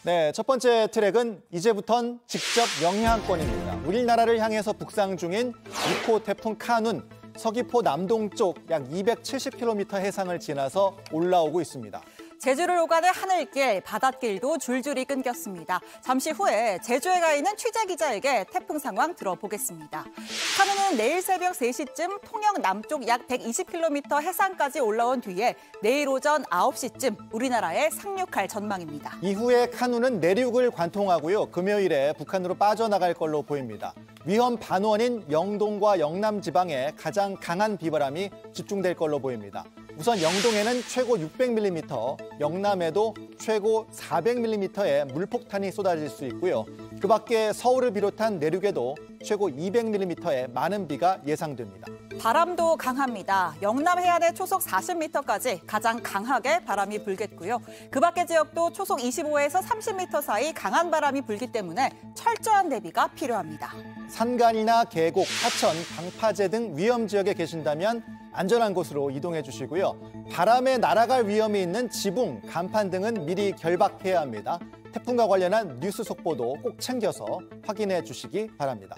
네, 첫 번째 트랙은 이제부턴 직접 영향권입니다. 우리나라를 향해서 북상 중인 2호 태풍 카눈, 서귀포 남동쪽 약 270km 해상을 지나서 올라오고 있습니다. 제주를 오가는 하늘길, 바닷길도 줄줄이 끊겼습니다. 잠시 후에 제주에 가 있는 취재기자에게 태풍 상황 들어보겠습니다. 카눈은 내일 새벽 3시쯤 통영 남쪽 약 120km 해상까지 올라온 뒤에 내일 오전 9시쯤 우리나라에 상륙할 전망입니다. 이후에 카눈은 내륙을 관통하고요. 금요일에 북한으로 빠져나갈 걸로 보입니다. 위험 반원인 영동과 영남 지방에 가장 강한 비바람이 집중될 걸로 보입니다. 우선 영동에는 최고 600mm, 영남에도 최고 400mm의 물폭탄이 쏟아질 수 있고요. 그 밖에 서울을 비롯한 내륙에도 최고 200mm의 많은 비가 예상됩니다. 바람도 강합니다. 영남 해안에 초속 40m까지 가장 강하게 바람이 불겠고요. 그 밖의 지역도 초속 25에서 30m 사이 강한 바람이 불기 때문에 철저한 대비가 필요합니다. 산간이나 계곡, 하천, 방파제 등 위험 지역에 계신다면 안전한 곳으로 이동해 주시고요. 바람에 날아갈 위험이 있는 지붕, 간판 등은 미리 결박해야 합니다. 태풍과 관련한 뉴스 속보도 꼭 챙겨서 확인해 주시기 바랍니다.